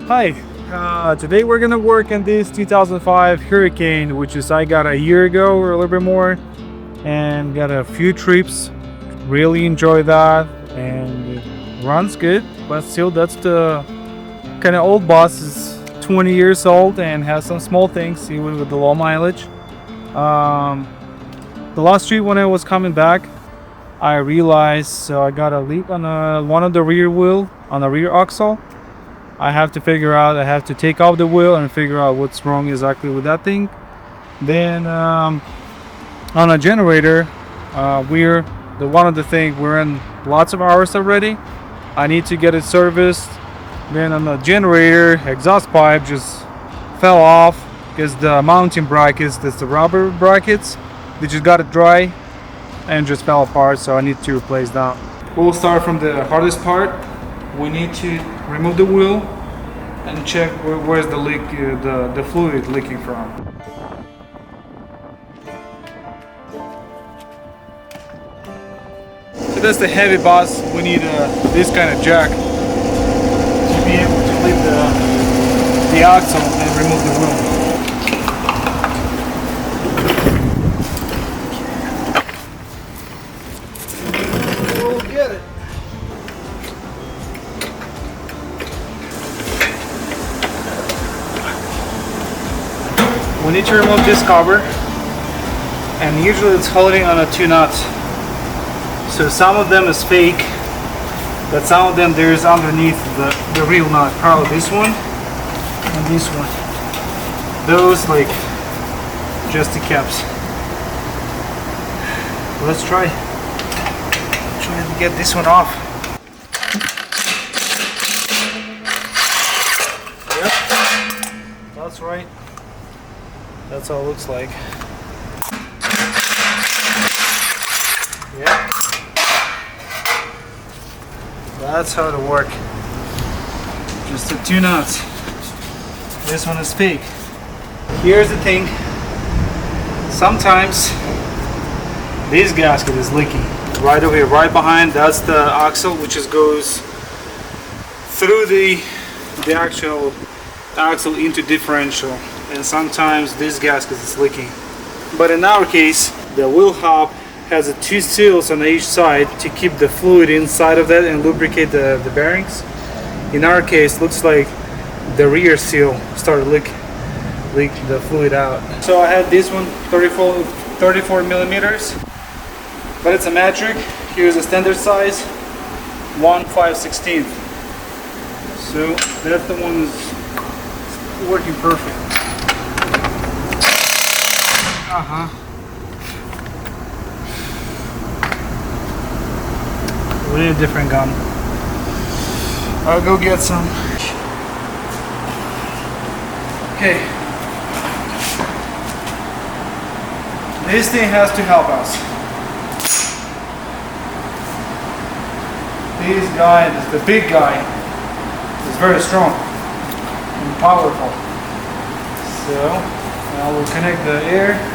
Hi, today we're gonna work on this 2005 Hurricane, which is I got a year ago or a little bit more, and got a few trips. Really enjoy that, and it runs good, but still that's the kind of old bus. Is 20 years old and has some small things, even with the low mileage. Um, the last trip when I was coming back, I realized I got a leak on one of the rear wheel on the rear axle. I have to figure out, I have to take off the wheel and figure out what's wrong exactly with that thing. Then on a generator, one of the things we're in lots of hours already. I need to get it serviced. Then on the generator, exhaust pipe just fell off because the mounting brackets, that's the rubber brackets, they just got it dry and just fell apart. So I need to replace that. We'll start from the hardest part. We need to remove the wheel and check where's the leak, the fluid leaking from. So that's the heavy bus. We need this kind of jack to be able to lift the axle and remove the wheel. We need to remove this cover, and usually it's holding on a two nuts. So some of them is fake, but some of them there's underneath the real nut. Probably this one and this one. Those like just the caps. Let's try to get this one off. Yep, that's right. That's how it looks like. Yeah. That's how it'll work. Just the two nuts. This one is fake. Here's the thing. Sometimes this gasket is leaking. Right over here, right behind, that's the axle, which just goes through the actual axle into differential. And sometimes this gasket is leaking. But in our case, the wheel hub has two seals on each side to keep the fluid inside of that and lubricate the bearings. In our case, looks like the rear seal started leak the fluid out. So I had this one 34 millimeters, but it's a metric. Here's a standard size 1/5/16. So that's the one that's working perfect. We need a different gun. I'll go get some. Okay. This thing has to help us. This guy, the big guy, is very strong and powerful. So now we'll connect the air.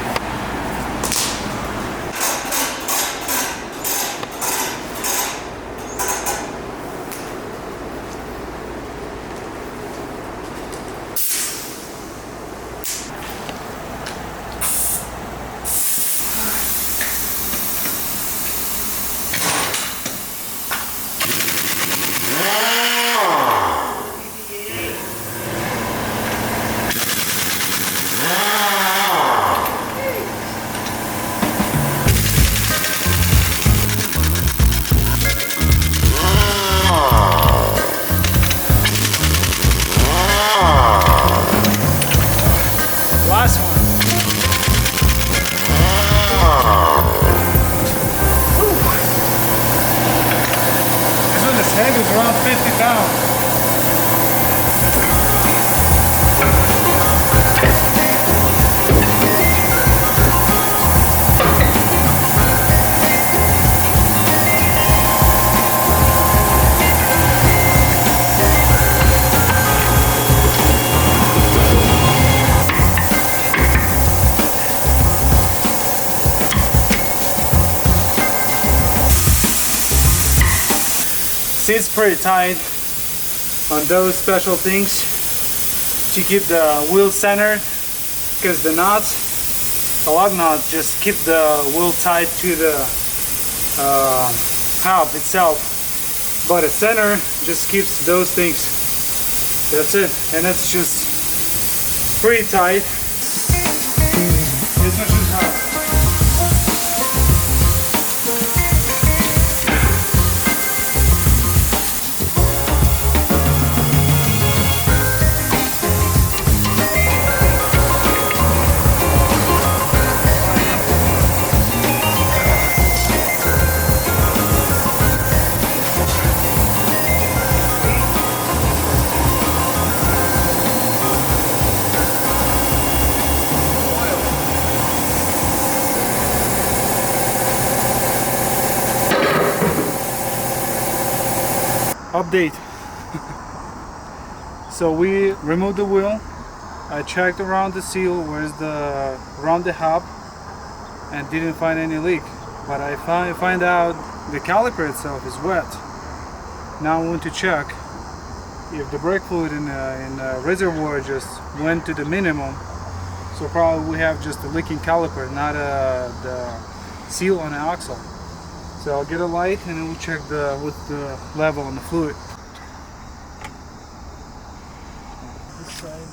Is around 50 pounds. Sits pretty tight on those special things. to keep the wheel centered, because the nuts, the lug nuts, just keep the wheel tight to the hub itself, but the center just keeps those things. That's it, and it's just pretty tight. This one should help. Update. So we removed the wheel. I checked around the seal, around the hub, and didn't find any leak. But I find out the caliper itself is wet. Now I want to check if the brake fluid in the reservoir just went to the minimum. So probably we have just a leaking caliper, not the seal on the axle. So I'll get a light and we'll check with the level on the fluid. This side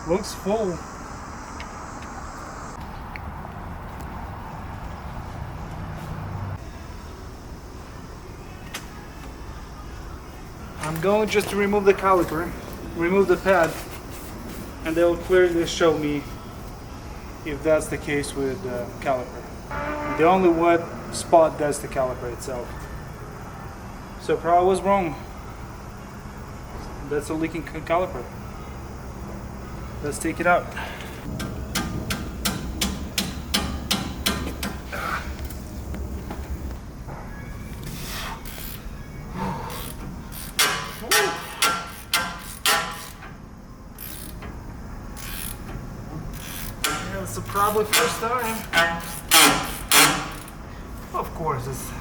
looks full. I'm going just to remove the caliper, remove the pad, and they'll clearly show me if that's the case with the caliper. The only wet spot, that's the caliper itself. So probably was wrong. That's a leaking caliper. Let's take it out. It's probably first time. Of course, it's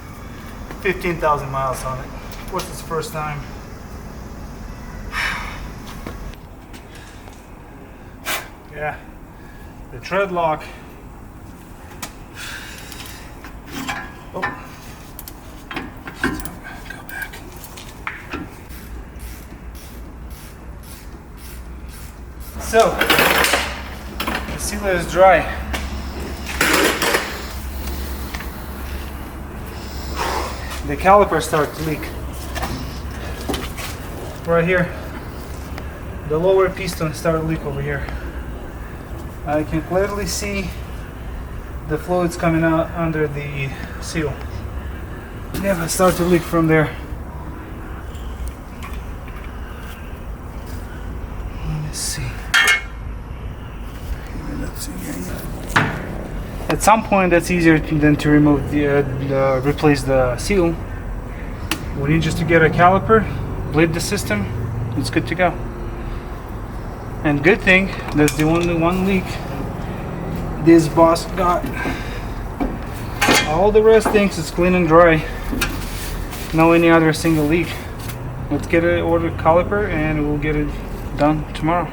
15,000 miles on it. Of course, it's first time. Yeah, the tread lock. Oh, go back. So. The sealer is dry. The caliper starts to leak. Right here. The lower piston started to leak over here. I can clearly see the fluids coming out under the seal. Yeah, it started to leak from there. Let's see. At some point, that's easier than to remove replace the seal. We need just to get a caliper, bleed the system. It's good to go. And good thing that's the only one leak this boss got. All the rest things is clean and dry. No any other single leak. Let's get an order caliper and we'll get it done tomorrow.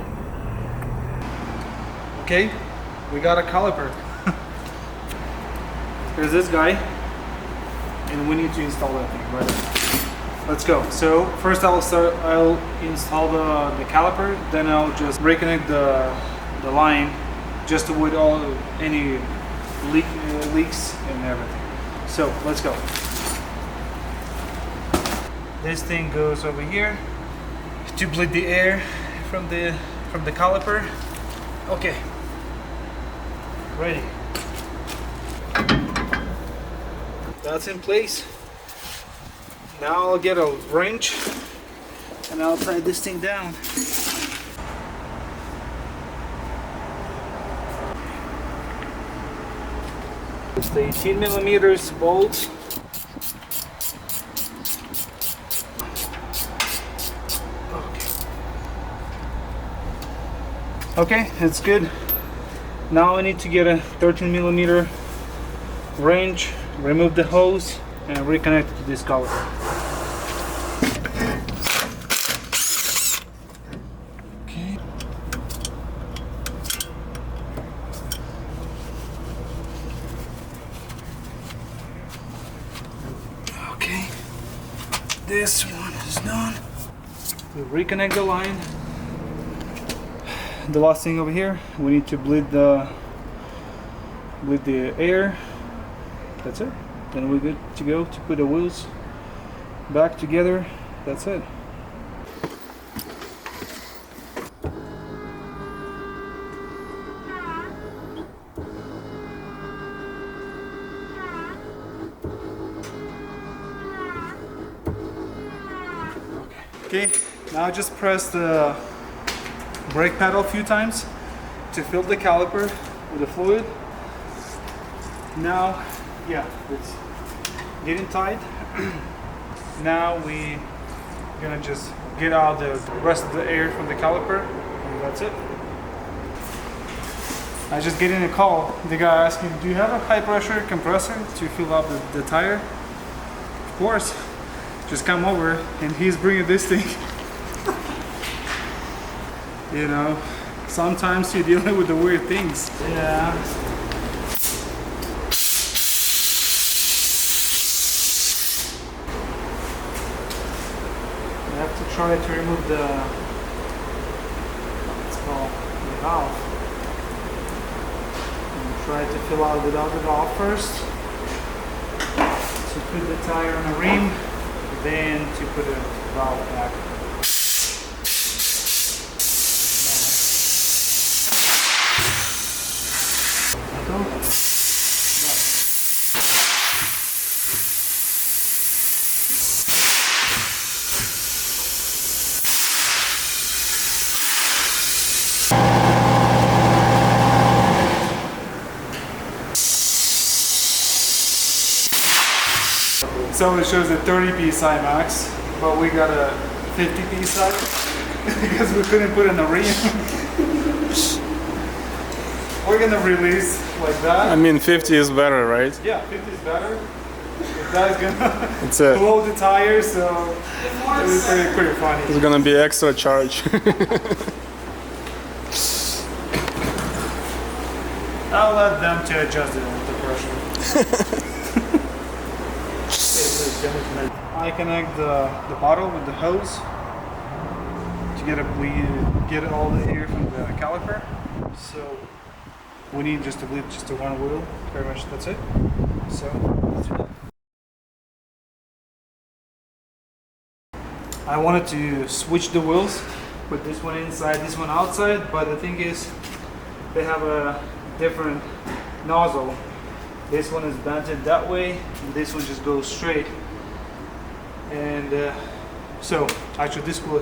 Okay, we got a caliper. There's this guy, and we need to install that thing right. Let's go. So first I'll install the caliper, then I'll just reconnect the line, just to avoid any leaks and everything. So let's go. This thing goes over here to bleed the air from the caliper. Okay, ready. That's in place. Now I'll get a wrench and I'll tie this thing down. It's the 18mm bolt. Okay, that's good. Now I need to get a 13mm wrench, remove the hose, and reconnect it to this caliper. this one is done. We reconnect the line. The last thing over here, we need to bleed the air. That's it. Then we're good to go to put the wheels back together. That's it. Okay, now just press the brake pedal a few times to fill the caliper with the fluid. Now, yeah, it's getting tight. Now we're gonna just get out the rest of the air from the caliper, and that's it. I just get in a call. The guy asking, do you have a high pressure compressor to fill up the tire? Of course. Just come over, and he's bringing this thing. You know, sometimes you're dealing with the weird things. Yeah. You have to try to remove the, what's it called, the valve. And try to fill out without the valve first. So put the tire on a rim, then to put a valve back. So it shows a 30 psi max, but we got a 50 psi because we couldn't put in a rim. We're gonna release like that. I mean, 50 is better, right? Yeah, 50 is better. If that is gonna blow the tires, so it's pretty funny. It's gonna be extra charge. I'll let them to adjust the pressure. I connect the bottle with the hose to get all the air from the caliper. So we need just to bleed just to one wheel. Pretty much that's it. So let's do that. I wanted to switch the wheels, put this one inside, this one outside, but the thing is they have a different nozzle. This one is banted that way, and this one just goes straight. And so actually this wheel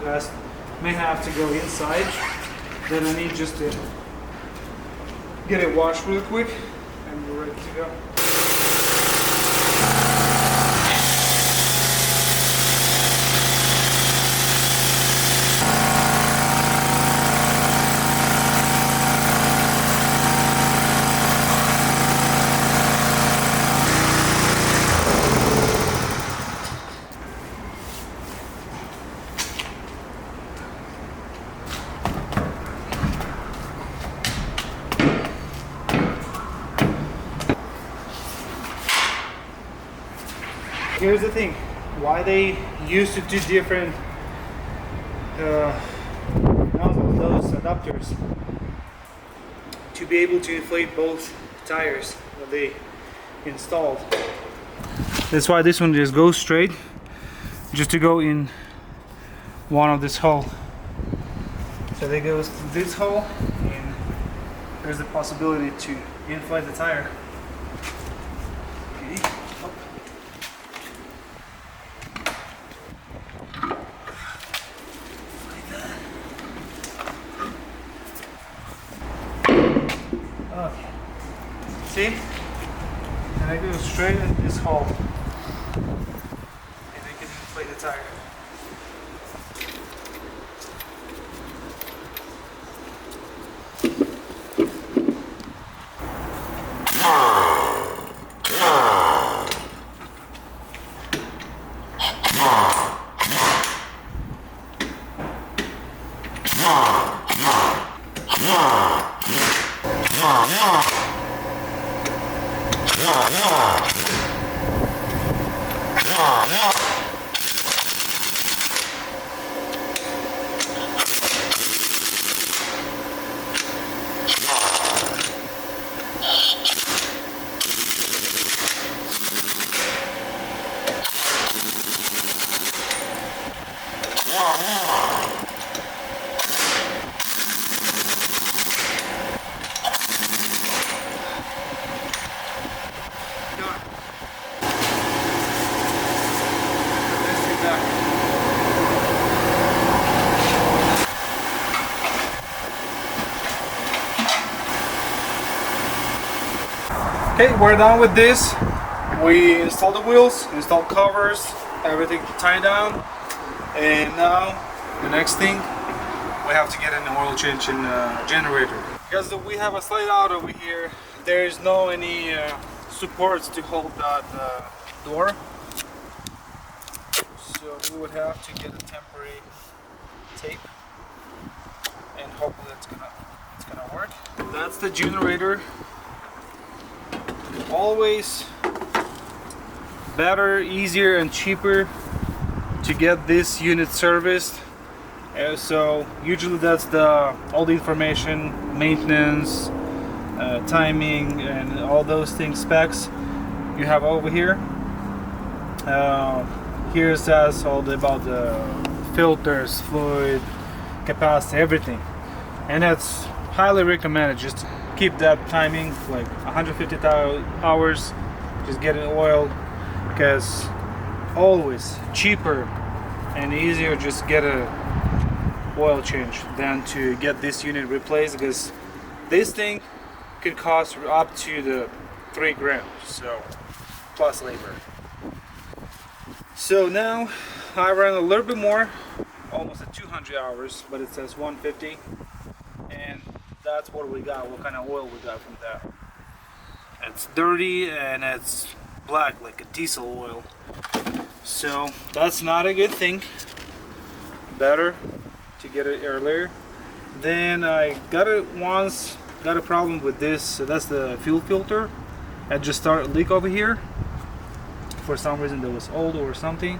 may have to go inside. Then I need just to get it washed real quick, and we're ready to go. Here's the thing, why they used to do different nozzles, those adapters, to be able to inflate both tires that they installed. That's why this one just goes straight, just to go in one of this hole. So they goes to this hole, and there's the possibility to inflate the tire. Okay. Okay. See? And I go straight in this hole. And I can inflate the tire. Okay, we're done with this. We installed the wheels, installed covers, everything tied down, and now the next thing, we have to get an oil change in generator. Because we have a slide out over here, there is no any supports to hold that door, so we would have to get a temporary tape, and hopefully it's gonna work. That's the generator. Always better, easier and cheaper to get this unit serviced. So usually that's all the information, maintenance, timing and all those things, specs you have over here. Here it says all about the filters, fluid, capacity, everything, and that's highly recommended. Just keep that timing like 150 hours, just get it oiled, because always cheaper and easier just get a oil change than to get this unit replaced, because this thing could cost up to the 3 grand, so plus labor. So now I ran a little bit more, almost at 200 hours, but it says 150, and that's what we got, what kind of oil we got from that. It's dirty and it's black like a diesel oil, so that's not a good thing. Better to get it earlier. Then I got a problem with this, so that's the fuel filter. I just started leak over here. For some reason that was old or something.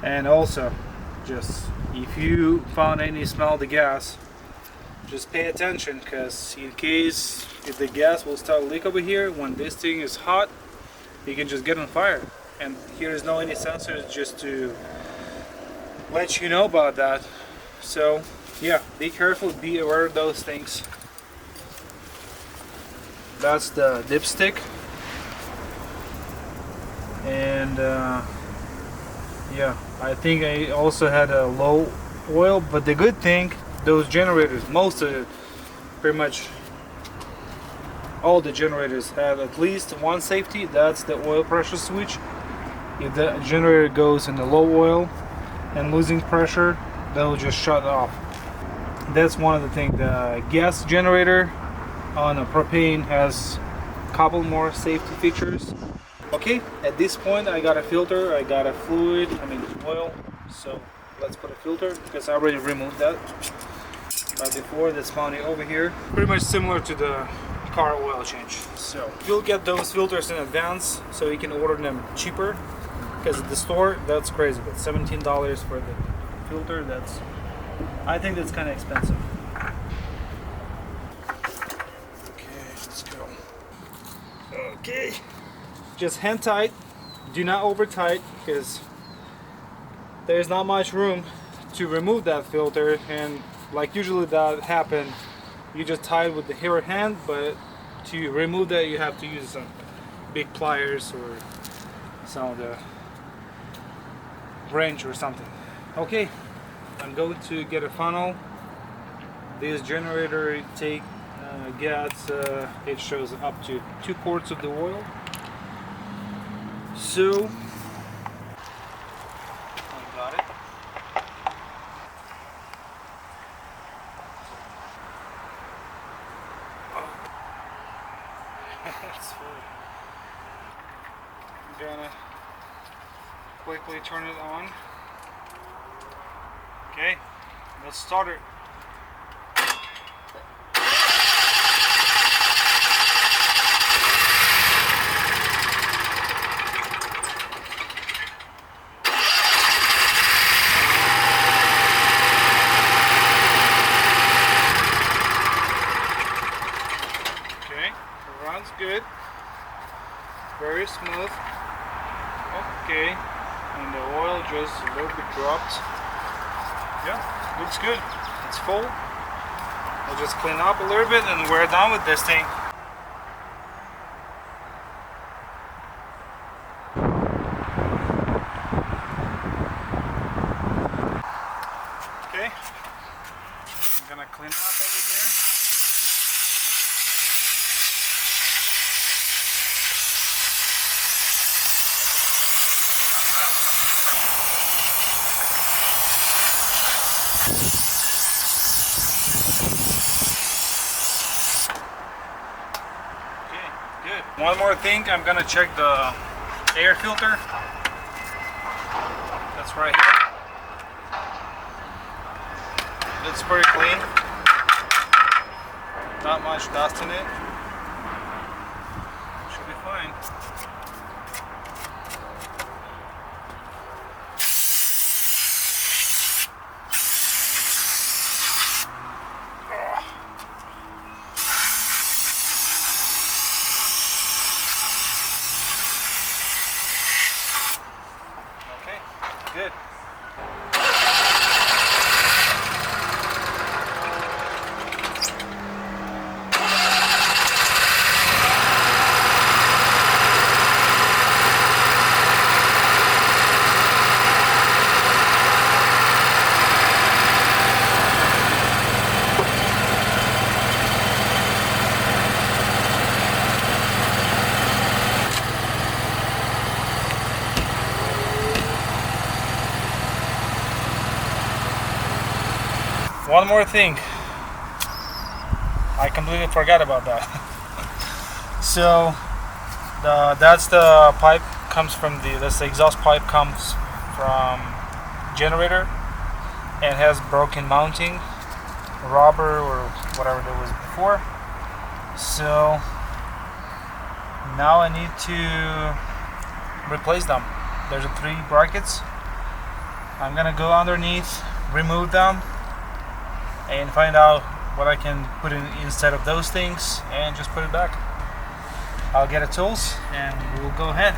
And also, just if you found any smell of the gas, just pay attention, because in case if the gas will start leak over here when this thing is hot, you can just get on fire. And here is no any sensors just to let you know about that. So yeah, be careful, be aware of those things. That's the dipstick, and yeah, I think I also had a low oil, but the good thing, those generators, most of it, pretty much all the generators have at least one safety. That's the oil pressure switch. If the generator goes in the low oil and losing pressure, they'll just shut off. That's one of the things. The gas generator on a propane has a couple more safety features. Okay, at this point I got a filter, I got a fluid, oil, so let's put a filter, because I already removed that before. That's mounted over here, pretty much similar to the car oil change. So you'll get those filters in advance, so you can order them cheaper, because at the store that's crazy, but $17 for the filter, I think that's kind of expensive. Okay, let's go. Okay, just hand tight, do not over tight, because there's not much room to remove that filter, and like usually that happen, you just tie it with the here hand, but to remove that you have to use some big pliers or some of the wrench or something. Okay, I'm going to get a funnel. This generator gets it shows up to 2 quarts of the oil. So I got it. That's full. I'm gonna quickly turn it on. Okay, let's start it. Okay, it runs good. Very smooth. Okay, and the oil just a little bit dropped. Yeah, looks good. It's full. I'll just clean up a little bit and we're done with this thing. Okay, I'm gonna clean up over here. Okay, good. One more thing, I'm gonna check the air filter. That's right here. It's pretty clean. Not much dust in it. Should be fine. Okay, good. One more thing, I completely forgot about that. So that's the pipe comes from that's the exhaust pipe comes from generator and has broken mounting, rubber or whatever there was before. So now I need to replace them. There's 3 brackets. I'm gonna go underneath, remove them, and find out what I can put in instead of those things and just put it back. I'll get the tools and we'll go ahead.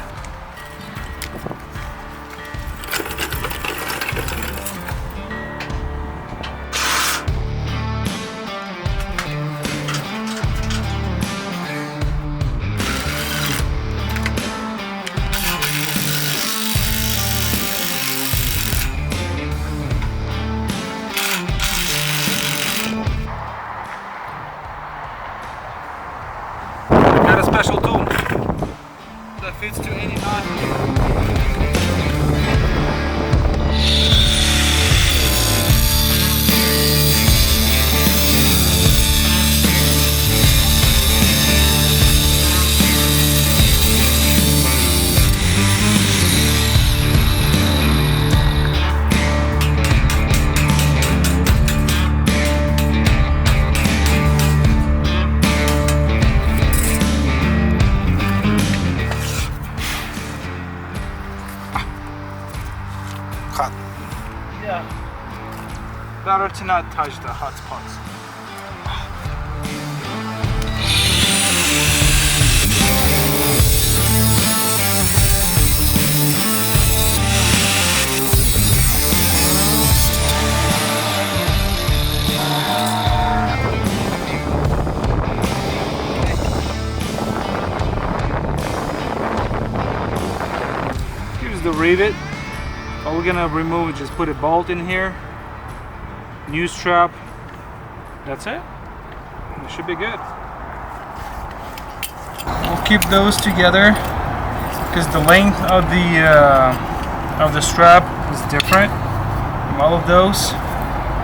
Got a special tool that fits to any knot. Hot. Yeah. Better to not touch the hot spots. Here's the rivet. All we're gonna remove is just put a bolt in here, new strap, that's it. It should be good. We'll keep those together because the length of the strap is different from all of those.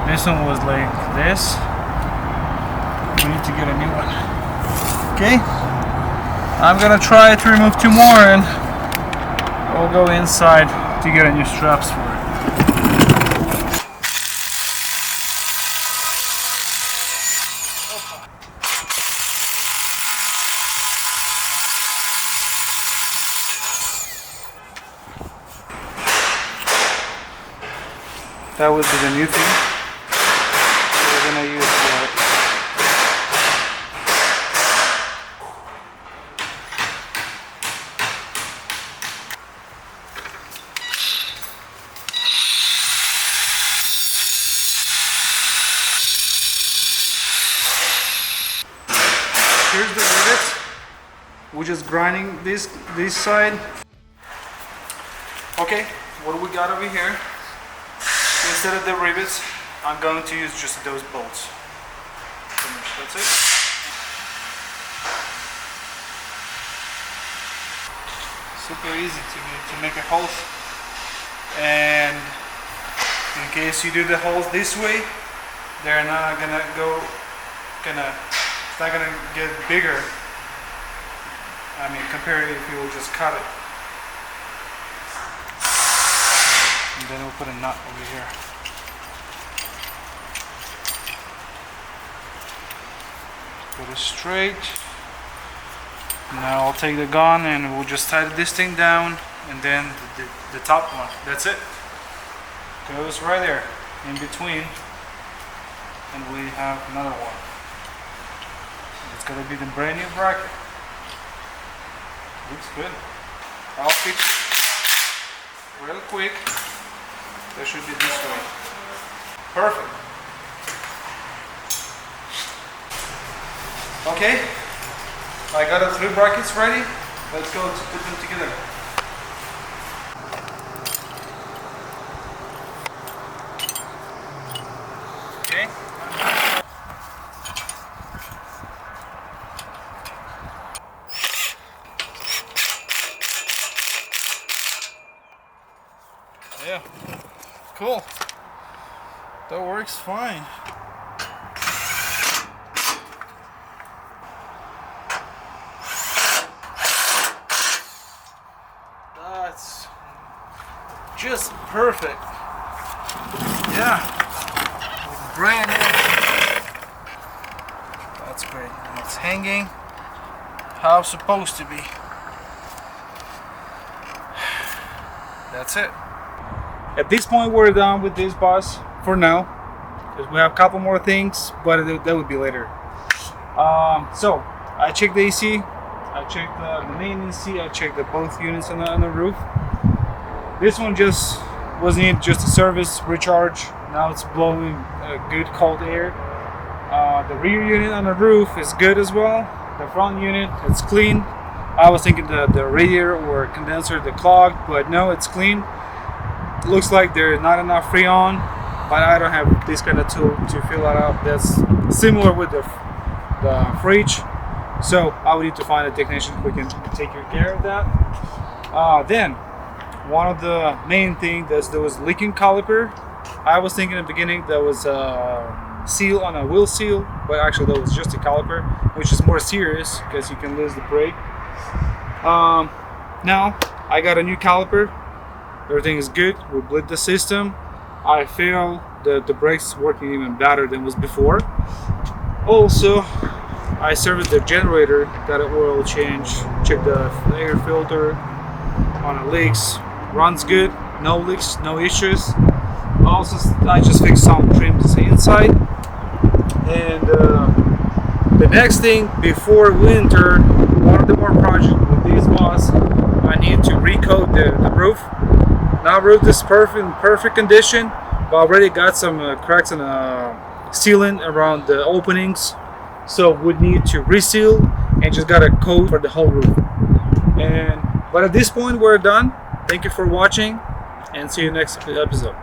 This one was like this. We need to get a new one. Okay, I'm gonna try to remove 2 more and we'll go inside to get a new straps for it. That would be the new thing we're gonna use for it. we're just grinding this side. Okay, what do we got over here? Instead of the rivets, I'm going to use just those bolts. That's it. Super easy to make a holes, and in case you do the holes this way, they're not gonna it's not gonna get bigger. I mean, compared if you will just cut it. And then we'll put a nut over here. Put it straight. Now I'll take the gun and we'll just tighten this thing down, and then the top one. That's it. Goes right there in between, and we have another one. It's gonna be the brand new bracket. Looks good. I'll fix it real quick. That should be this way. Perfect. Okay, I got the 3 brackets ready. Let's go to put them together. Okay. Yeah, cool. That works fine. That's just perfect. Yeah, brand new. That's great. And it's hanging how it's supposed to be. That's it. At this point, we're done with this bus for now, because we have a couple more things, but that would be later. So I checked the AC, I checked the main AC, I checked both units on the roof. This one just was needed just a service, recharge. Now it's blowing good cold air. The rear unit on the roof is good as well. The front unit, it's clean. I was thinking the radiator or condenser, the clogged, but no, it's clean. Looks like there's not enough Freon, but I don't have this kind of tool to fill that up. That's similar with the fridge, so I would need to find a technician who can take care of that. Then one of the main things that there was leaking caliper. I was thinking in the beginning that was a seal on a wheel seal, but actually that was just a caliper, which is more serious because you can lose the brake. Now I got a new caliper. Everything is good. We bleed the system. I feel the brakes working even better than was before. Also, I serviced the generator, got an oil change, checked the air filter on the leaks. Runs good, no leaks, no issues. Also, I just fixed some trims inside. And the next thing before winter, one of the more projects with this bus, I need to recoat the roof. Now roof is perfect condition, but already got some cracks and sealant around the openings, so we need to reseal and just got a coat for the whole roof. But at this point we're done. Thank you for watching, and see you next episode.